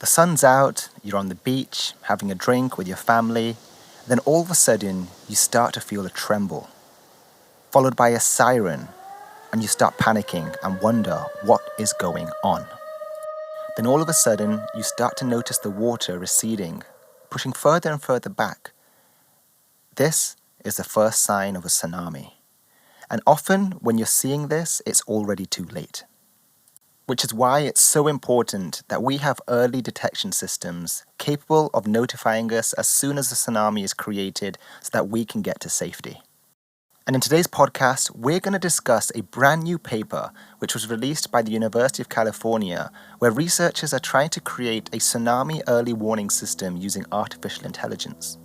The sun's out, you're on the beach, having a drink with your family, then all of a sudden you start to feel a tremble, followed by a siren, and you start panicking and wonder what is going on. Then all of a sudden you start to notice the water receding, pushing further and further back. This is the first sign of a tsunami. And often when you're seeing this, it's already too late. Which is why it's so important that we have early detection systems capable of notifying us as soon as a tsunami is created so that we can get to safety. And in today's podcast, we're going to discuss a brand new paper which was released by the University of California, where researchers are trying to create a tsunami early warning system using artificial intelligence.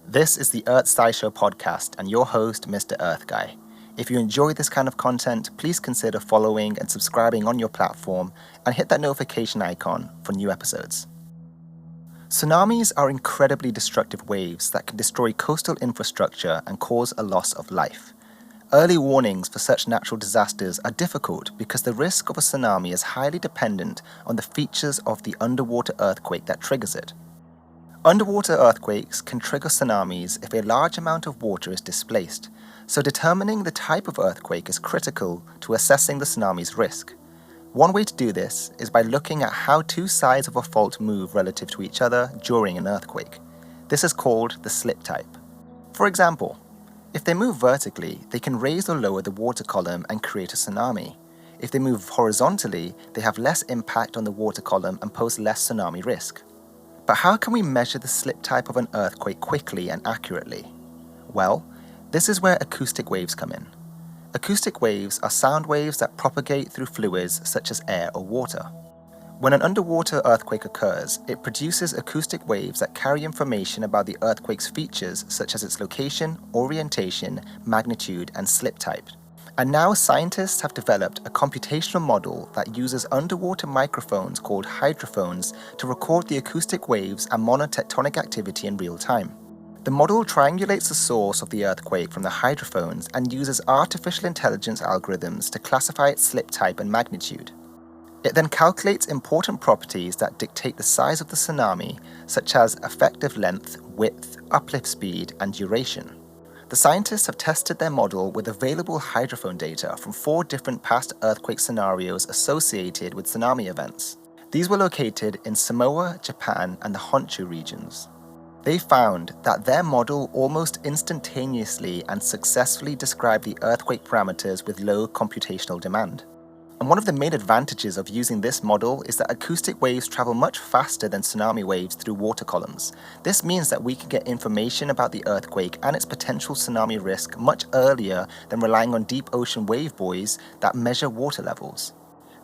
This is the Earth SciShow podcast and your host, Mr. Earth Guy. If you enjoy this kind of content, please consider following and subscribing on your platform and hit that notification icon for new episodes. Tsunamis are incredibly destructive waves that can destroy coastal infrastructure and cause a loss of life. Early warnings for such natural disasters are difficult because the risk of a tsunami is highly dependent on the features of the underwater earthquake that triggers it. Underwater earthquakes can trigger tsunamis if a large amount of water is displaced, so determining the type of earthquake is critical to assessing the tsunami's risk. One way to do this is by looking at how two sides of a fault move relative to each other during an earthquake. This is called the slip type. For example, if they move vertically, they can raise or lower the water column and create a tsunami. If they move horizontally, they have less impact on the water column and pose less tsunami risk. But how can we measure the slip type of an earthquake quickly and accurately? Well, this is where acoustic waves come in. Acoustic waves are sound waves that propagate through fluids such as air or water. When an underwater earthquake occurs, it produces acoustic waves that carry information about the earthquake's features such as its location, orientation, magnitude, and slip type. And now scientists have developed a computational model that uses underwater microphones called hydrophones to record the acoustic waves and monitor tectonic activity in real time. The model triangulates the source of the earthquake from the hydrophones and uses artificial intelligence algorithms to classify its slip type and magnitude. It then calculates important properties that dictate the size of the tsunami, such as effective length, width, uplift speed, and duration. The scientists have tested their model with available hydrophone data from 4 different past earthquake scenarios associated with tsunami events. These were located in Samoa, Japan, and the Honshu regions. They found that their model almost instantaneously and successfully described the earthquake parameters with low computational demand. And one of the main advantages of using this model is that acoustic waves travel much faster than tsunami waves through water columns. This means that we can get information about the earthquake and its potential tsunami risk much earlier than relying on deep ocean wave buoys that measure water levels.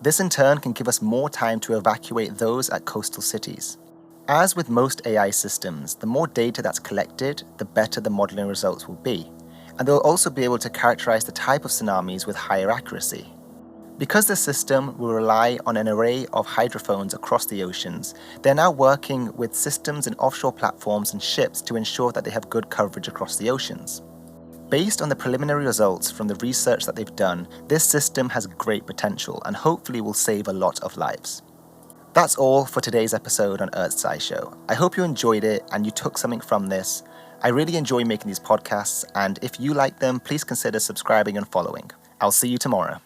This in turn can give us more time to evacuate those at coastal cities. As with most AI systems, the more data that's collected, the better the modeling results will be. And they'll also be able to characterize the type of tsunamis with higher accuracy. Because the system will rely on an array of hydrophones across the oceans, they're now working with systems in offshore platforms and ships to ensure that they have good coverage across the oceans. Based on the preliminary results from the research that they've done, this system has great potential and hopefully will save a lot of lives. That's all for today's episode on Earth SciShow. I hope you enjoyed it and you took something from this. I really enjoy making these podcasts, and if you like them, please consider subscribing and following. I'll see you tomorrow.